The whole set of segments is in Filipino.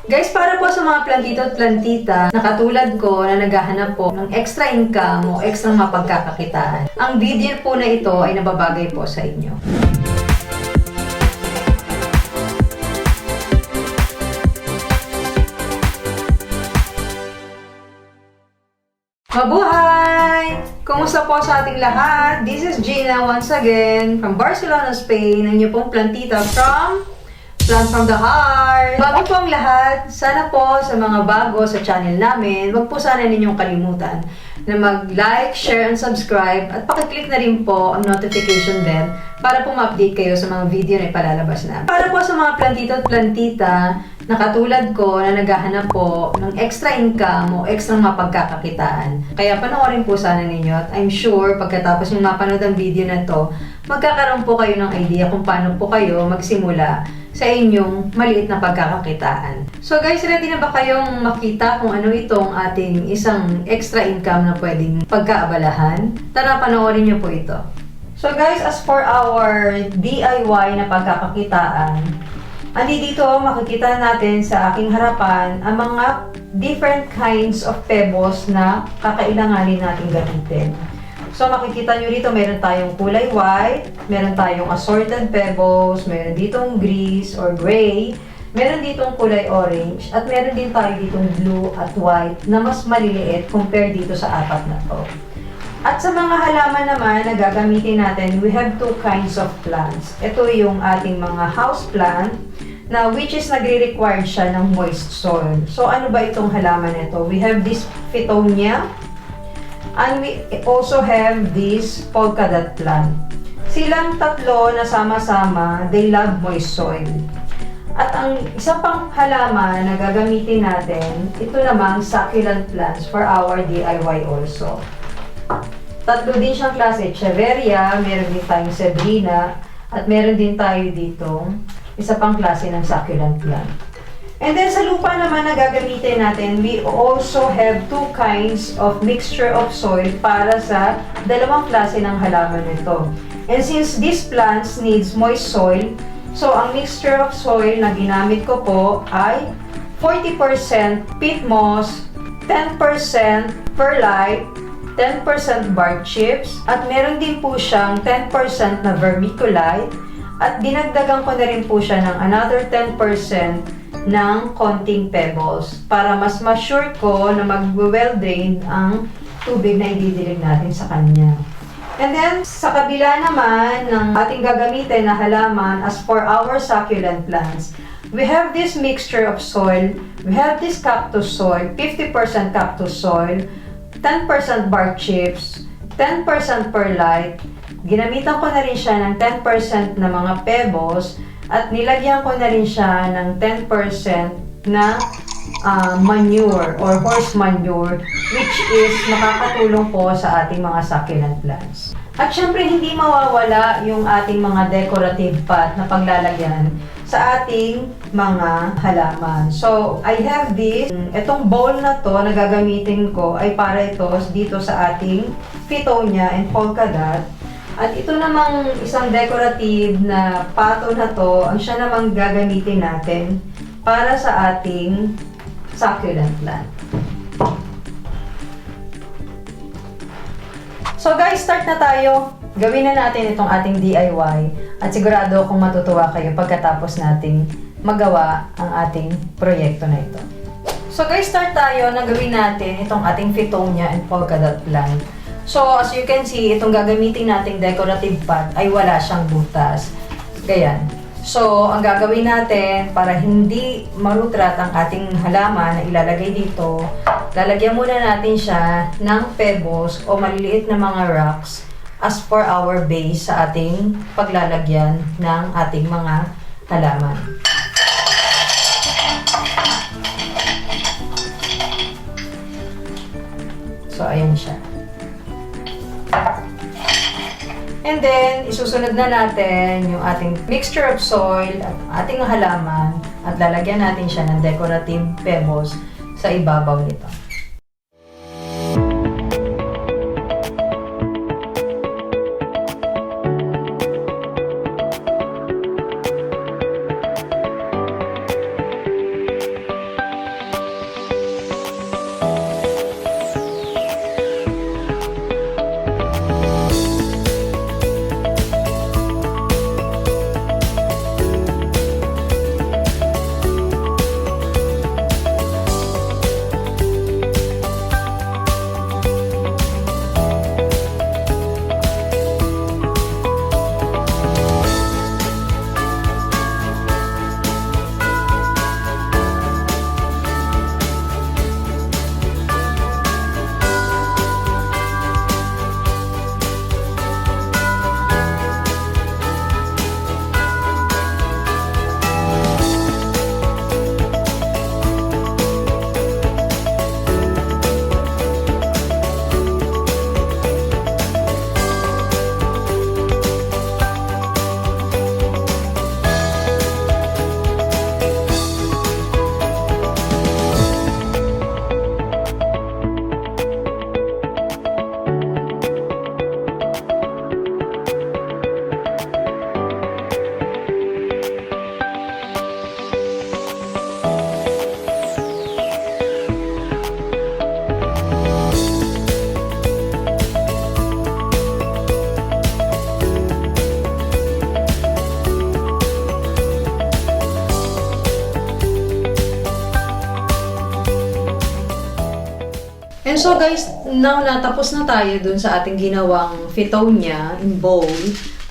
Guys, para po sa mga plantito at plantita na katulad ko na naghahanap po ng extra income o extra mapagkakakitaan, ang video po na ito ay nababagay po sa inyo. Mabuhay! Kumusta po sa ating lahat? This is Gina once again from Barcelona, Spain. Ang inyo pong plantita Plant from the Heart. Bago po ang lahat, sana po sa mga bago sa channel namin, wag po sana ninyong kalimutan na mag-like, share, and subscribe at pakiclick na rin po ang notification bell para po ma-update kayo sa mga video na ipalalabas na. Para po sa mga plantito at plantita na katulad ko na naghahanap po ng extra income o extra mapagkakakitaan. Kaya panoorin po sana ninyo at I'm sure pagkatapos yung mapanood ang video na to, magkakaroon po kayo ng idea kung paano po kayo magsimula sa inyong maliit na pagkakakitaan. So guys, ready na ba kayong makita kung ano itong ating isang extra income na pwedeng pagkaabalahan? Tara, panoorin niyo po ito. So guys, as for our DIY na pagkakakitaan, dito makikita natin sa aking harapan ang mga different kinds of pebbles na kakailanganin natin gamitin. So makikita nyo dito, meron tayong kulay white, meron tayong assorted pebbles, meron ditong grease or gray, meron ditong kulay orange, at meron din tayo ditong blue at white na mas maliliit compare dito sa apat na to. At sa mga halaman naman na gagamitin natin, we have two kinds of plants. Ito yung ating mga house plant, na which is nagre-required siya ng moist soil. So ano ba itong halaman nito? We have this Fittonia, and we also have this Polka plant. Silang tatlo na sama-sama, they love moist soil. At ang isa pang halaman na gagamitin natin, ito namang succulent plants for our DIY also. Tatlo din siyang klase, Echaveria, meron din tayong Zebrina, at meron din tayo dito isa pang klase ng succulent plant. And then sa lupa naman na gagamitin natin, we also have two kinds of mixture of soil para sa dalawang klase ng halaman nito. And since these plants needs moist soil, so ang mixture of soil na ginamit ko po ay 40% peat moss, 10% perlite, 10% bark chips, at meron din po siyang 10% na vermiculite, at dinagdagan ko na rin po siya ng another 10% ng konting pebbles para mas ma-sure ko na mag-well drain ang tubig na ididilig natin sa kanya. And then, sa kabila naman ng ating gagamitin na halaman as for our succulent plants, we have this mixture of soil. We have this cactus soil, 50% cactus soil, 10% bark chips, 10% perlite. Ginamitan ko na rin siya ng 10% na mga pebbles at nilagyan ko na rin siya ng 10% na manure or horse manure, which is makakatulong po sa ating mga succulent plants. At syempre hindi mawawala yung ating mga decorative pot na paglalagyan sa ating mga halaman. So, I have this. Itong bowl na to na gagamitin ko ay para ito dito sa ating Fittonia and Polka. At ito namang isang decorative na pato na to, ang siya namang gagamitin natin para sa ating succulent plant. So guys, start na tayo. Gawin na natin itong ating DIY at sigurado akong matutuwa kayo pagkatapos nating magawa ang ating proyekto na ito. So guys, start tayo na gawin natin itong ating Fittonia and Polka plant. So, as you can see, itong gagamitin nating decorative pot ay wala siyang butas. Gayan. So, ang gagawin natin para hindi marutrat ang ating halaman na ilalagay dito, lalagyan muna natin siya ng pebbles o maliliit na mga rocks as for our base sa ating paglalagyan ng ating mga halaman. So, ayan siya. And then, isusunod na natin yung ating mixture of soil at ating halaman at lalagyan natin siya ng decorative pebbles sa ibabaw nito. And so guys, now natapos na tayo dun sa ating ginawang Fittonia in bowl.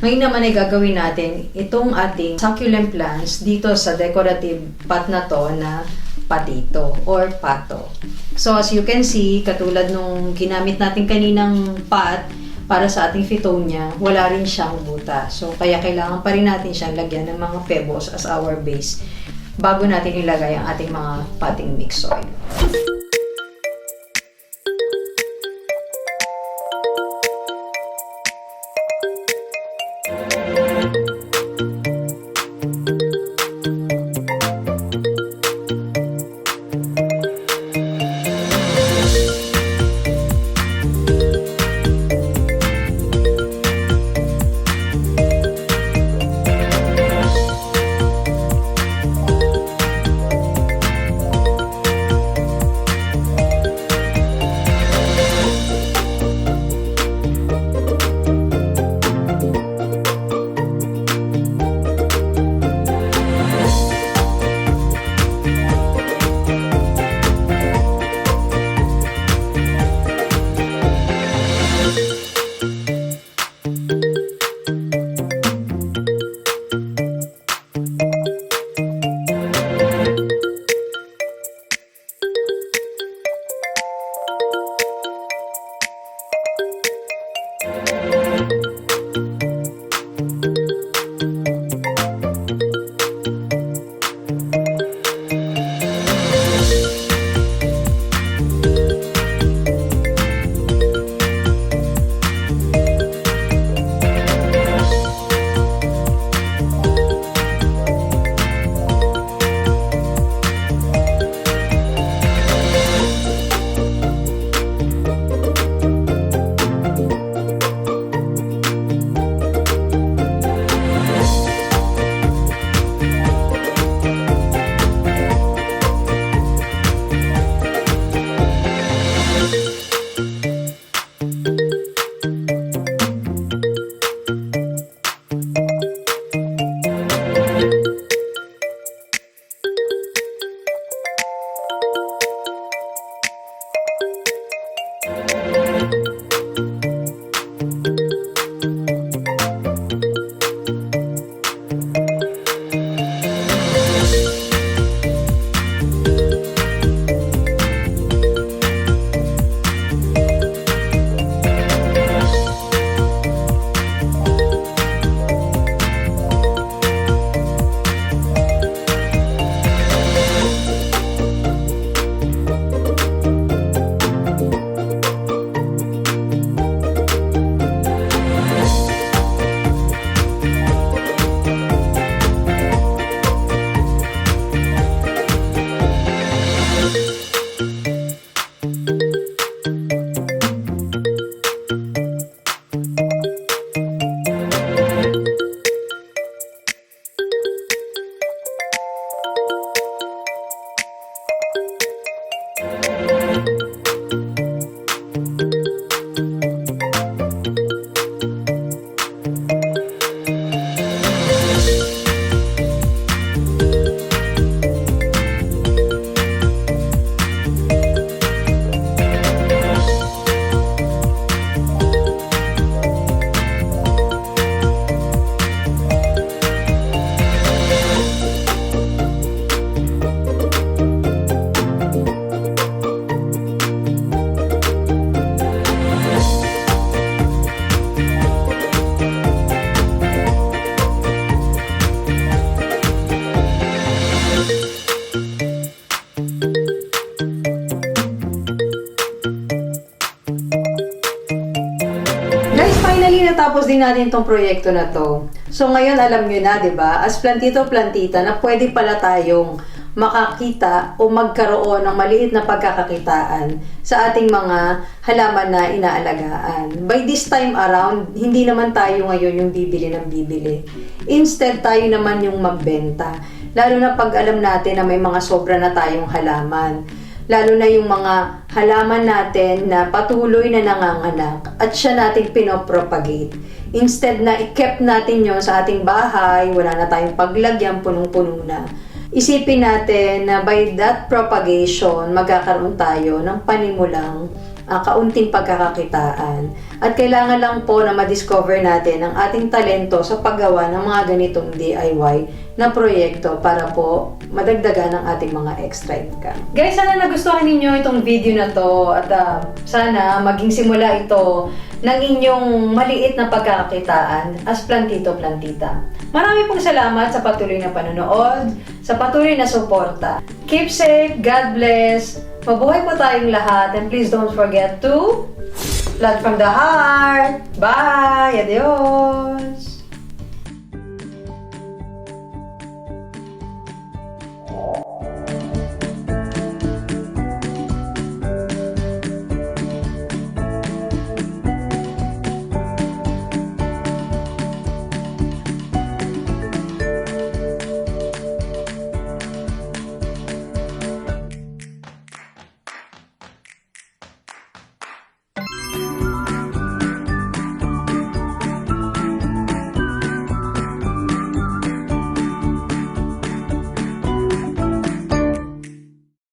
Ngayon naman ay gagawin natin itong ating succulent plants dito sa decorative pot na to na patito or pato. So as you can see, katulad nung ginamit natin kaninang pot para sa ating Fittonia, wala rin siyang buta. So kaya kailangan pa rin natin siyang lagyan ng mga pebbles as our base bago natin ilagay ang ating mga potting mix soil. Natapos din natin itong proyekto na to. So ngayon alam nyo na, 'di ba? As plantito-plantita na pwede pala tayong makakita o magkaroon ng maliit na pagkakakitaan sa ating mga halaman na inaalagaan. By this time around, hindi naman tayo ngayon yung bibili ng bibili. Instead, tayo naman yung magbenta. Lalo na pag alam natin na may mga sobra na tayong halaman. Lalo na yung mga halaman natin na patuloy na nanganganak at siya nating pinopropagate. Instead na i-keep natin yon sa ating bahay, wala na tayong paglagyan, punong-puno na. Isipin natin na by that propagation, magkakaroon tayo ng panimulang kaunting pagkakakitaan. At kailangan lang po na ma-discover natin ang ating talento sa paggawa ng mga ganitong DIY na proyekto para po madagdagan ang ating mga extra income. Guys, sana nagustuhan ninyo itong video na to at sana maging simula ito ng inyong maliit na pagkakakitaan as plantito-plantita. Marami pong salamat sa patuloy na panonood, sa patuloy na suporta. Keep safe, God bless, mabuhay po tayong lahat, and please don't forget to plant from the heart. Bye! Adios!